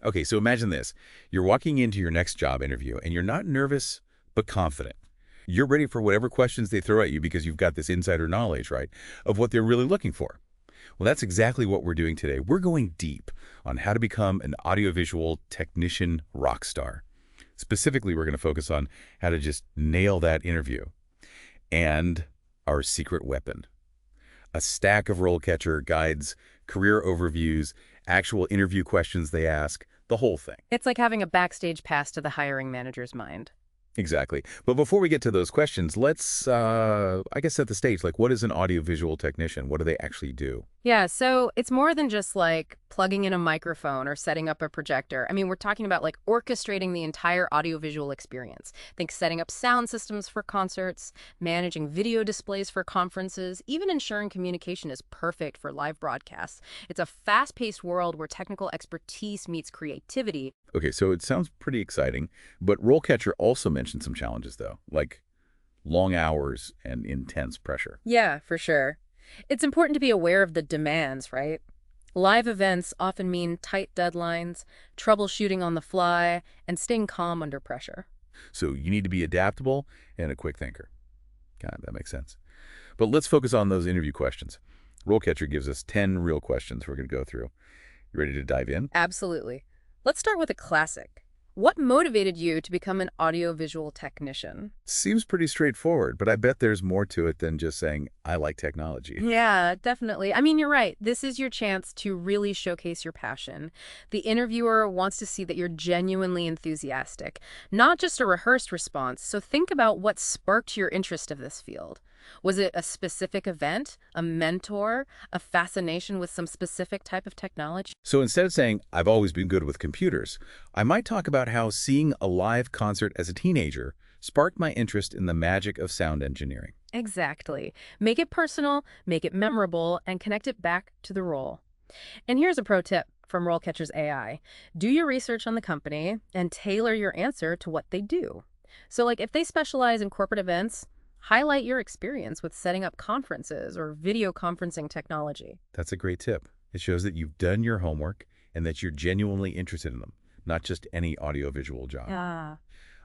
Okay, so imagine this. You're walking into your next job interview, and you're not nervous, but confident. You're ready for whatever questions they throw at you because you've got this insider knowledge, right, of what they're really looking for. Well, that's exactly what we're doing today. We're going deep on how to become an audiovisual technician rock star. Specifically, we're going to focus on how to just nail that interview. And our secret weapon. A stack of RoleCatcher guides, career overviews, actual interview questions they ask, the whole thing. It's like having a backstage pass to the hiring manager's mind. Exactly. But before we get to those questions, let's, I guess, set the stage. Like, what is an audiovisual technician? What do they actually do? Yeah, so it's more than just like plugging in a microphone or setting up a projector. I mean, we're talking about like orchestrating the entire audiovisual experience. Think setting up sound systems for concerts, managing video displays for conferences, even ensuring communication is perfect for live broadcasts. It's a fast-paced world where technical expertise meets creativity. Okay, so it sounds pretty exciting, but RoleCatcher also mentioned some challenges, though, like long hours and intense pressure. Yeah, for sure. It's important to be aware of the demands, right? Live events often mean tight deadlines, troubleshooting on the fly, and staying calm under pressure. So you need to be adaptable and a quick thinker. God, that makes sense. But let's focus on those interview questions. RoleCatcher gives us 10 real questions we're going to go through. You ready to dive in? Absolutely. Let's start with a classic. What motivated you to become an audiovisual technician? Seems pretty straightforward, but I bet there's more to it than just saying, I like technology. Yeah, definitely. I mean, you're right. This is your chance to really showcase your passion. The interviewer wants to see that you're genuinely enthusiastic, not just a rehearsed response. So think about what sparked your interest of this field. Was it a specific event, a mentor, a fascination with some specific type of technology? So instead of saying, I've always been good with computers, I might talk about how seeing a live concert as a teenager sparked my interest in the magic of sound engineering. Exactly. Make it personal, make it memorable, and connect it back to the role. And here's a pro tip from RoleCatcher's AI. Do your research on the company and tailor your answer to what they do. So like if they specialize in corporate events, highlight your experience with setting up conferences or video conferencing technology. That's a great tip. It shows that you've done your homework and that you're genuinely interested in them, not just any audiovisual job. Ah.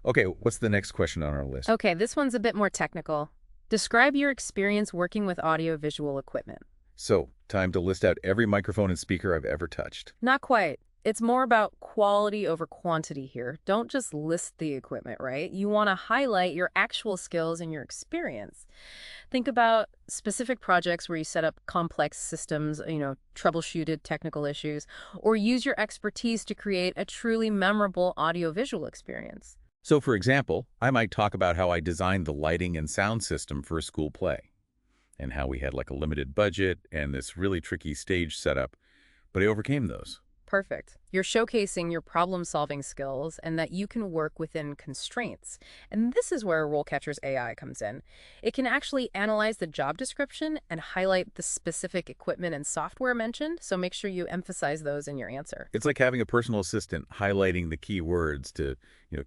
Okay, what's the next question on our list? Okay, this one's a bit more technical. Describe your experience working with audiovisual equipment. So, time to list out every microphone and speaker I've ever touched. Not quite. It's more about quality over quantity here. Don't just list the equipment, right? You want to highlight your actual skills and your experience. Think about specific projects where you set up complex systems, troubleshooted technical issues, or use your expertise to create a truly memorable audiovisual experience. So, for example, I might talk about how I designed the lighting and sound system for a school play, and how we had like a limited budget and this really tricky stage setup, but I overcame those. Perfect. You're showcasing your problem-solving skills and that you can work within constraints. And this is where RoleCatcher's AI comes in. It can actually analyze the job description and highlight the specific equipment and software mentioned, so make sure you emphasize those in your answer. It's like having a personal assistant highlighting the key words to,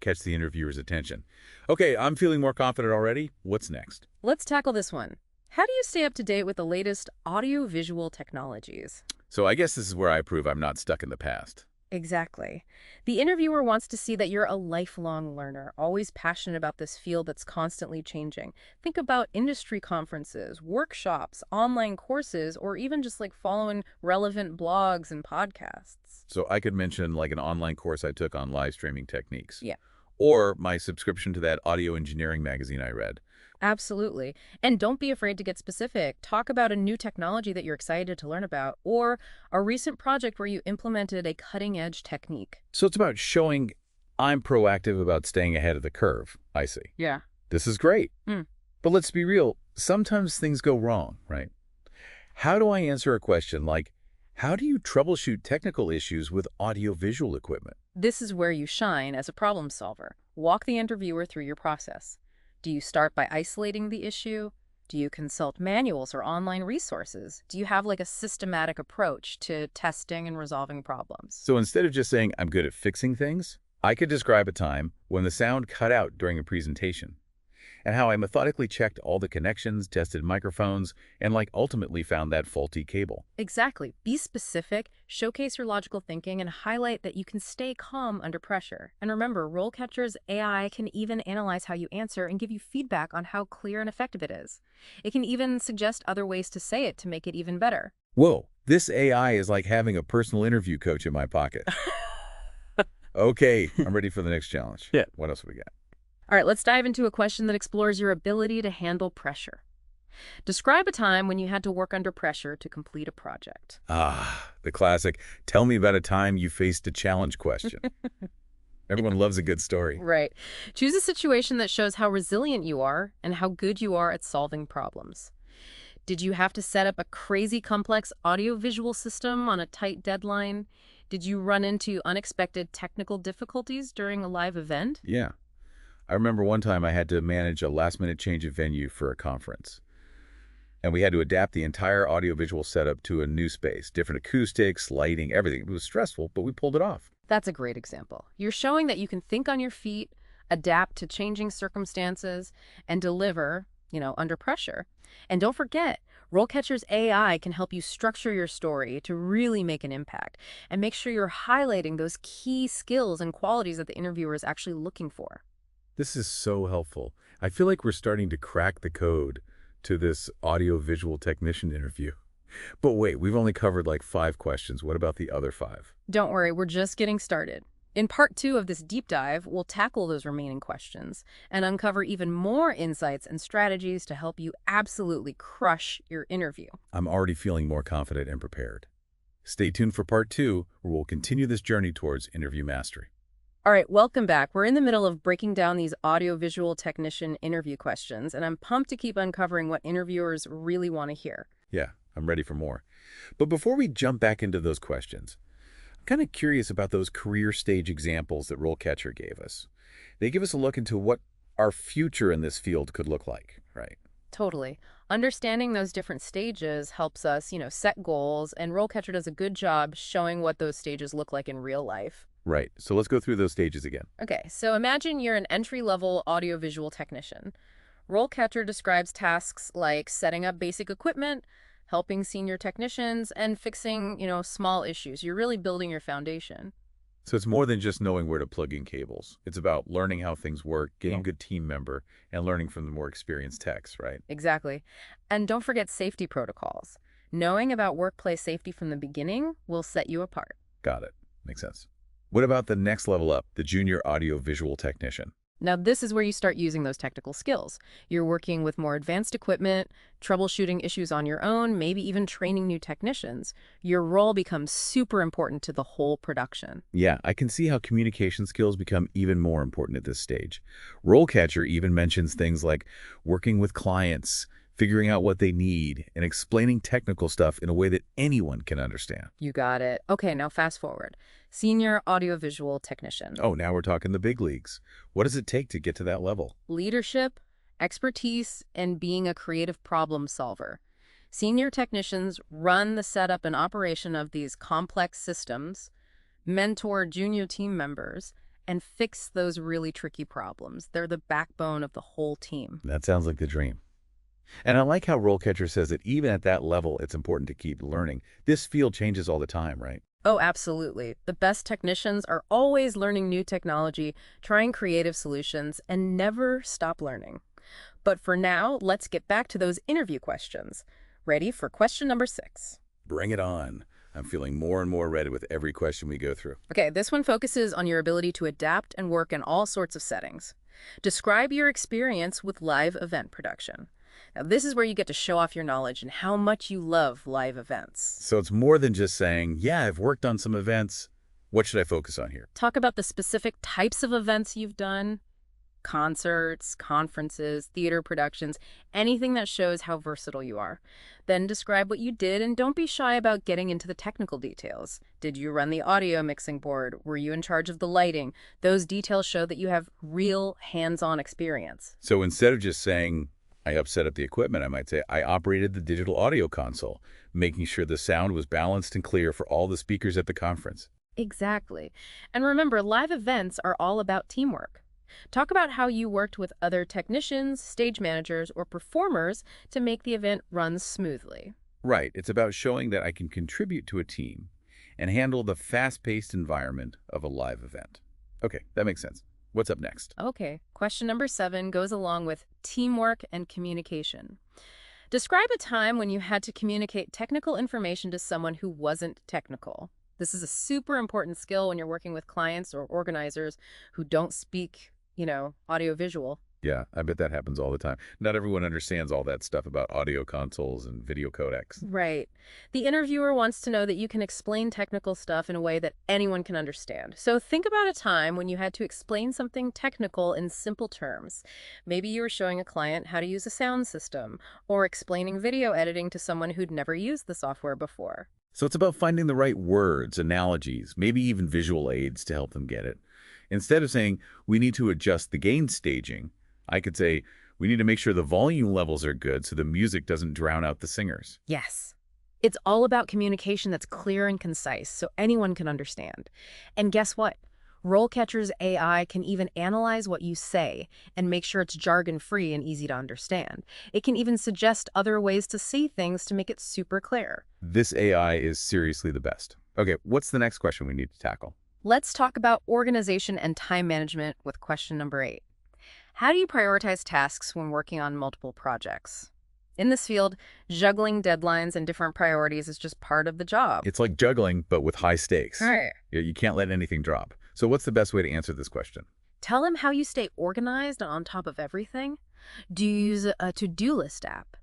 catch the interviewer's attention. Okay, I'm feeling more confident already. What's next? Let's tackle this one. How do you stay up to date with the latest audiovisual technologies? So I guess this is where I prove I'm not stuck in the past. Exactly. The interviewer wants to see that you're a lifelong learner, always passionate about this field that's constantly changing. Think about industry conferences, workshops, online courses, or even just like following relevant blogs and podcasts. So I could mention like an online course I took on live streaming techniques. Yeah. Or my subscription to that audio engineering magazine I read. Absolutely. And don't be afraid to get specific. Talk about a new technology that you're excited to learn about, or a recent project where you implemented a cutting-edge technique. So it's about showing I'm proactive about staying ahead of the curve, I see. Yeah. This is great. Mm. But let's be real, sometimes things go wrong, right? How do I answer a question like, how do you troubleshoot technical issues with audiovisual equipment? This is where you shine as a problem solver. Walk the interviewer through your process. Do you start by isolating the issue? Do you consult manuals or online resources? Do you have like a systematic approach to testing and resolving problems? So instead of just saying I'm good at fixing things, I could describe a time when the sound cut out during a presentation. and how I methodically checked all the connections, tested microphones, and ultimately found that faulty cable. Exactly. Be specific, showcase your logical thinking, and highlight that you can stay calm under pressure. And remember, RoleCatcher's AI can even analyze how you answer and give you feedback on how clear and effective it is. It can even suggest other ways to say it to make it even better. Whoa, this AI is like having a personal interview coach in my pocket. Okay, I'm ready for the next challenge. Yeah. What else have we got? All right, let's dive into a question that explores your ability to handle pressure. Describe a time when you had to work under pressure to complete a project. Ah, the classic, tell me about a time you faced a challenge question. Everyone loves a good story. Right. Choose a situation that shows how resilient you are and how good you are at solving problems. Did you have to set up a crazy complex audiovisual system on a tight deadline? Did you run into unexpected technical difficulties during a live event? Yeah. I remember one time I had to manage a last-minute change of venue for a conference. And we had to adapt the entire audiovisual setup to a new space, different acoustics, lighting, everything. It was stressful, but we pulled it off. That's a great example. You're showing that you can think on your feet, adapt to changing circumstances, and deliver, under pressure. And don't forget, RoleCatcher's AI can help you structure your story to really make an impact and make sure you're highlighting those key skills and qualities that the interviewer is actually looking for. This is so helpful. I feel like we're starting to crack the code to this audio-visual technician interview. But wait, we've only covered 5 questions. What about the other 5? Don't worry, we're just getting started. In part 2 of this deep dive, we'll tackle those remaining questions and uncover even more insights and strategies to help you absolutely crush your interview. I'm already feeling more confident and prepared. Stay tuned for part 2, where we'll continue this journey towards interview mastery. All right, welcome back. We're in the middle of breaking down these audiovisual technician interview questions, and I'm pumped to keep uncovering what interviewers really want to hear. Yeah, I'm ready for more. But before we jump back into those questions, I'm kind of curious about those career stage examples that RoleCatcher gave us. They give us a look into what our future in this field could look like, right? Totally. Understanding those different stages helps us, set goals, and RoleCatcher does a good job showing what those stages look like in real life. Right. So let's go through those stages again. Okay, so imagine you're an entry-level audiovisual technician. RoleCatcher describes tasks like setting up basic equipment, helping senior technicians, and fixing, small issues. You're really building your foundation. So it's more than just knowing where to plug in cables. It's about learning how things work, getting a good team member, and learning from the more experienced techs, right? Exactly. And don't forget safety protocols. Knowing about workplace safety from the beginning will set you apart. Got it. Makes sense. What about the next level up, the junior audio-visual technician? Now, this is where you start using those technical skills. You're working with more advanced equipment, troubleshooting issues on your own, maybe even training new technicians. Your role becomes super important to the whole production. Yeah, I can see how communication skills become even more important at this stage. RoleCatcher even mentions things like working with clients, figuring out what they need, and explaining technical stuff in a way that anyone can understand. You got it. Okay, now fast forward. Senior audiovisual technician. Oh, now we're talking the big leagues. What does it take to get to that level? Leadership, expertise, and being a creative problem solver. Senior technicians run the setup and operation of these complex systems, mentor junior team members, and fix those really tricky problems. They're the backbone of the whole team. That sounds like the dream. And I like how RoleCatcher says that even at that level, it's important to keep learning. This field changes all the time, right? Oh, absolutely. The best technicians are always learning new technology, trying creative solutions, and never stop learning. But for now, let's get back to those interview questions. Ready for question number 6? Bring it on. I'm feeling more and more ready with every question we go through. Okay, this one focuses on your ability to adapt and work in all sorts of settings. Describe your experience with live event production. Now, this is where you get to show off your knowledge and how much you love live events. So it's more than just saying, yeah, I've worked on some events. What should I focus on here? Talk about the specific types of events you've done, concerts, conferences, theater productions, anything that shows how versatile you are. Then describe what you did, and don't be shy about getting into the technical details. Did you run the audio mixing board? Were you in charge of the lighting? Those details show that you have real hands-on experience. So instead of just saying, I set up the equipment, I might say, I operated the digital audio console, making sure the sound was balanced and clear for all the speakers at the conference. Exactly. And remember, live events are all about teamwork. Talk about how you worked with other technicians, stage managers, or performers to make the event run smoothly. Right. It's about showing that I can contribute to a team and handle the fast-paced environment of a live event. Okay, that makes sense. What's up next? Okay, question number 7 goes along with teamwork and communication. Describe a time when you had to communicate technical information to someone who wasn't technical. This is a super important skill when you're working with clients or organizers who don't speak, audiovisual. Yeah, I bet that happens all the time. Not everyone understands all that stuff about audio consoles and video codecs. Right. The interviewer wants to know that you can explain technical stuff in a way that anyone can understand. So think about a time when you had to explain something technical in simple terms. Maybe you were showing a client how to use a sound system, or explaining video editing to someone who'd never used the software before. So it's about finding the right words, analogies, maybe even visual aids to help them get it. Instead of saying, we need to adjust the gain staging, I could say, we need to make sure the volume levels are good so the music doesn't drown out the singers. Yes. It's all about communication that's clear and concise so anyone can understand. And guess what? RoleCatcher's AI can even analyze what you say and make sure it's jargon-free and easy to understand. It can even suggest other ways to say things to make it super clear. This AI is seriously the best. Okay, what's the next question we need to tackle? Let's talk about organization and time management with question number 8. How do you prioritize tasks when working on multiple projects? In this field, juggling deadlines and different priorities is just part of the job. It's like juggling, but with high stakes. Right. You can't let anything drop. So what's the best way to answer this question? Tell them how you stay organized and on top of everything. Do you use a to-do list app,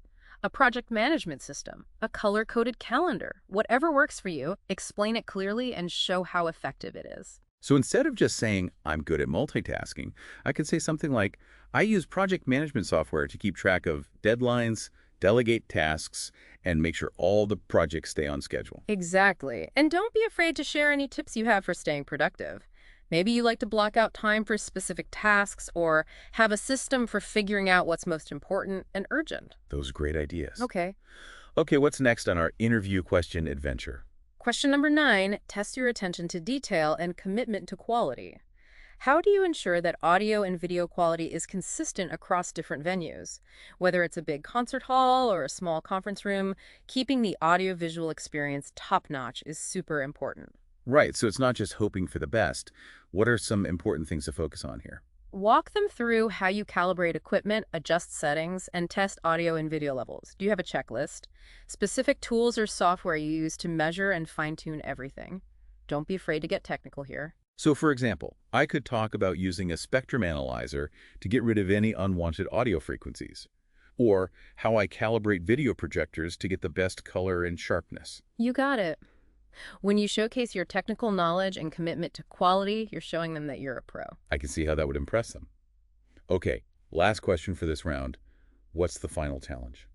a project management system, a color-coded calendar? Whatever works for you, explain it clearly and show how effective it is. So instead of just saying, I'm good at multitasking, I could say something like, I use project management software to keep track of deadlines, delegate tasks, and make sure all the projects stay on schedule. Exactly. And don't be afraid to share any tips you have for staying productive. Maybe you like to block out time for specific tasks or have a system for figuring out what's most important and urgent. Those are great ideas. Okay. Okay, what's next on our interview question adventure? Question number 9, test your attention to detail and commitment to quality. How do you ensure that audio and video quality is consistent across different venues? Whether it's a big concert hall or a small conference room, keeping the audio-visual experience top-notch is super important. Right, so it's not just hoping for the best. What are some important things to focus on here? Walk them through how you calibrate equipment, adjust settings, and test audio and video levels. Do you have a checklist? Specific tools or software you use to measure and fine-tune everything. Don't be afraid to get technical here. So for example, I could talk about using a spectrum analyzer to get rid of any unwanted audio frequencies, or how I calibrate video projectors to get the best color and sharpness. You got it. When you showcase your technical knowledge and commitment to quality, you're showing them that you're a pro. I can see how that would impress them. Okay, last question for this round. What's the final challenge?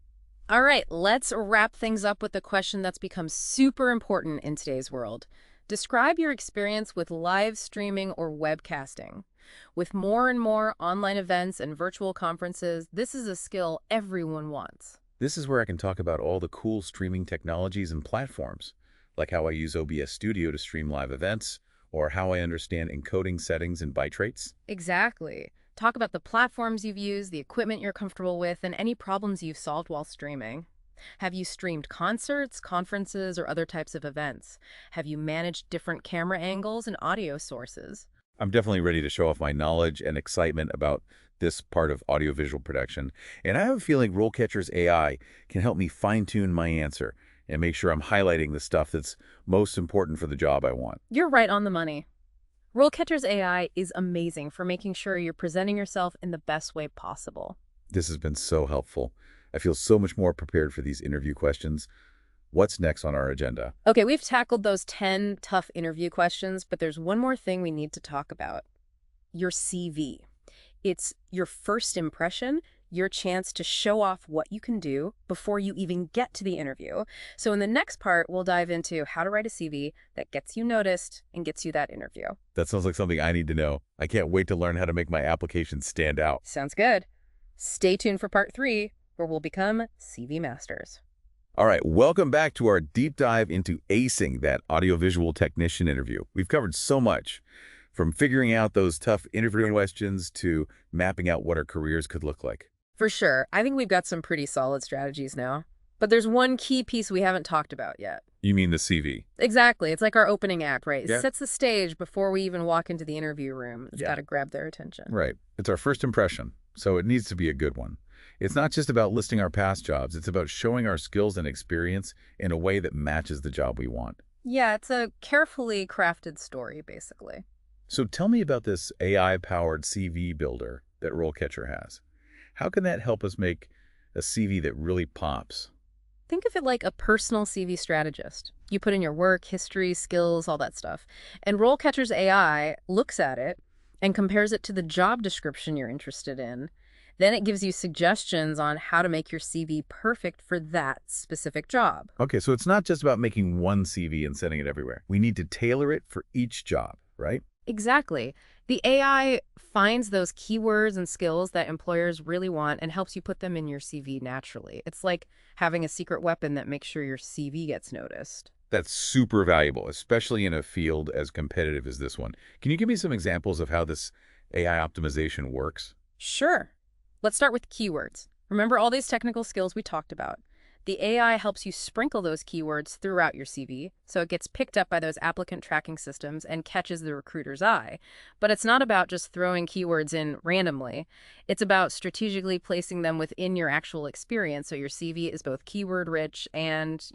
All right, let's wrap things up with a question that's become super important in today's world. Describe your experience with live streaming or webcasting. With more and more online events and virtual conferences, this is a skill everyone wants. This is where I can talk about all the cool streaming technologies and platforms, like how I use OBS Studio to stream live events, or how I understand encoding settings and byte rates. Exactly. Talk about the platforms you've used, the equipment you're comfortable with, and any problems you've solved while streaming. Have you streamed concerts, conferences, or other types of events? Have you managed different camera angles and audio sources? I'm definitely ready to show off my knowledge and excitement about this part of audiovisual production, and I have a feeling RoleCatcher's AI can help me fine-tune my answer and make sure I'm highlighting the stuff that's most important for the job I want. You're right on the money. RoleCatcher's AI is amazing for making sure you're presenting yourself in the best way possible. This has been so helpful. I feel so much more prepared for these interview questions. What's next on our agenda? Okay, we've tackled those 10 tough interview questions, but there's one more thing we need to talk about. Your CV. It's your first impression, your chance to show off what you can do before you even get to the interview. So in the next part, we'll dive into how to write a CV that gets you noticed and gets you that interview. That sounds like something I need to know. I can't wait to learn how to make my application stand out. Sounds good. Stay tuned for part 3, where we'll become CV masters. All right, welcome back to our deep dive into acing that audiovisual technician interview. We've covered so much, From figuring out those tough interview questions to mapping out what our careers could look like. For sure. I think we've got some pretty solid strategies now. But there's one key piece we haven't talked about yet. You mean the CV? Exactly. It's like our opening act, right? It Yeah. sets the stage before we even walk into the interview room. It's Yeah. got to grab their attention. Right. It's our first impression, so it needs to be a good one. It's not just about listing our past jobs. It's about showing our skills and experience in a way that matches the job we want. Yeah, it's a carefully crafted story, basically. So tell me about this AI-powered CV builder that RoleCatcher has. How can that help us make a CV that really pops? Think of it like a personal CV strategist. You put in your work, history, skills, all that stuff. And RoleCatcher's AI looks at it and compares it to the job description you're interested in. Then it gives you suggestions on how to make your CV perfect for that specific job. Okay, so it's not just about making one CV and sending it everywhere. We need to tailor it for each job, right? Exactly. The AI finds those keywords and skills that employers really want and helps you put them in your CV naturally. It's like having a secret weapon that makes sure your CV gets noticed. That's super valuable, especially in a field as competitive as this one. Can you give me some examples of how this AI optimization works? Sure. Let's start with keywords. Remember all these technical skills we talked about? The AI helps you sprinkle those keywords throughout your CV, so it gets picked up by those applicant tracking systems and catches the recruiter's eye. But it's not about just throwing keywords in randomly. It's about strategically placing them within your actual experience so your CV is both keyword-rich and,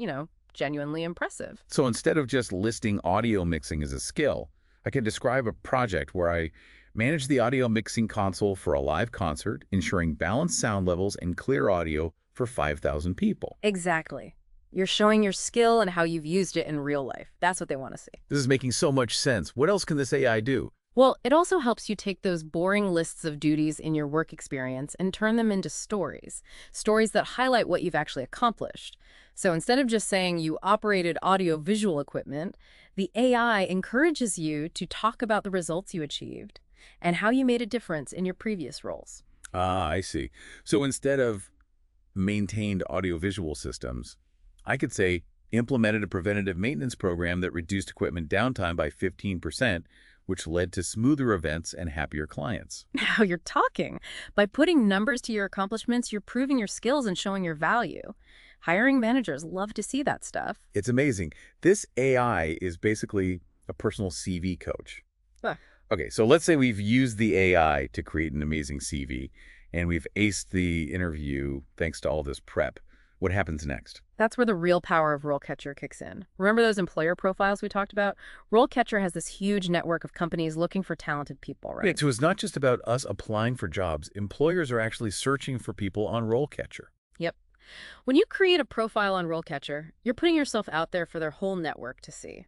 genuinely impressive. So instead of just listing audio mixing as a skill, I can describe a project where I manage the audio mixing console for a live concert, ensuring balanced sound levels and clear audio for 5,000 people. Exactly. You're showing your skill and how you've used it in real life. That's what they want to see. This is making so much sense. What else can this AI do? Well, it also helps you take those boring lists of duties in your work experience and turn them into stories. Stories that highlight what you've actually accomplished. So instead of just saying you operated audio-visual equipment, the AI encourages you to talk about the results you achieved and how you made a difference in your previous roles. Ah, I see. So instead of maintained audiovisual systems, I could say implemented a preventative maintenance program that reduced equipment downtime by 15%, which led to smoother events and happier clients. Now you're talking. By putting numbers to your accomplishments, you're proving your skills and showing your value. Hiring managers love to see that stuff. It's amazing. This AI is basically a personal CV coach. Huh. Okay, so let's say we've used the AI to create an amazing CV, and we've aced the interview thanks to all this prep. What happens next? That's where the real power of RoleCatcher kicks in. Remember those employer profiles we talked about? RoleCatcher has this huge network of companies looking for talented people, right? Right, so it's not just about us applying for jobs. Employers are actually searching for people on RoleCatcher. Yep. When you create a profile on RoleCatcher, you're putting yourself out there for their whole network to see.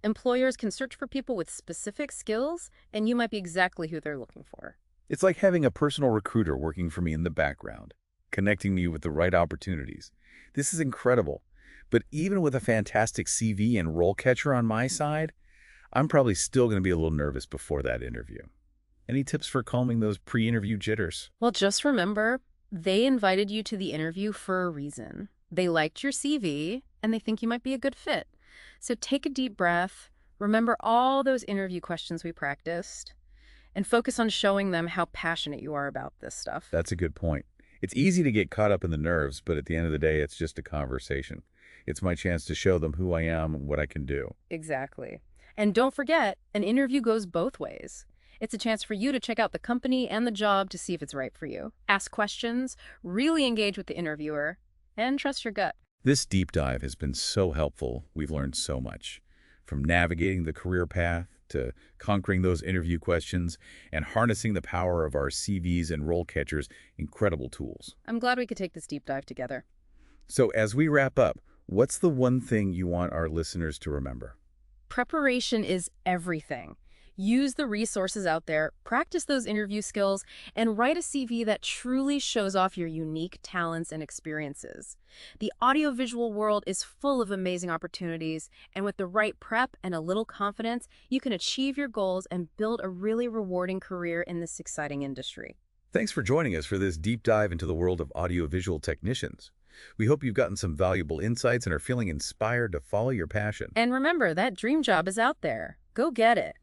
Employers can search for people with specific skills, and you might be exactly who they're looking for. It's like having a personal recruiter working for me in the background, connecting me with the right opportunities. This is incredible. But even with a fantastic CV and RoleCatcher on my side, I'm probably still going to be a little nervous before that interview. Any tips for calming those pre-interview jitters? Well, just remember, they invited you to the interview for a reason. They liked your CV, and they think you might be a good fit. So take a deep breath, remember all those interview questions we practiced, and focus on showing them how passionate you are about this stuff. That's a good point. It's easy to get caught up in the nerves, but at the end of the day, it's just a conversation. It's my chance to show them who I am and what I can do. Exactly. And don't forget, an interview goes both ways. It's a chance for you to check out the company and the job to see if it's right for you. Ask questions, really engage with the interviewer, and trust your gut. This deep dive has been so helpful. We've learned so much. From navigating the career path to conquering those interview questions and harnessing the power of our CVs and RoleCatcher's incredible tools. I'm glad we could take this deep dive together. So as we wrap up, what's the one thing you want our listeners to remember? Preparation is everything. Use the resources out there, practice those interview skills, and write a CV that truly shows off your unique talents and experiences. The audiovisual world is full of amazing opportunities, and with the right prep and a little confidence, you can achieve your goals and build a really rewarding career in this exciting industry. Thanks for joining us for this deep dive into the world of audiovisual technicians. We hope you've gotten some valuable insights and are feeling inspired to follow your passion. And remember, that dream job is out there. Go get it.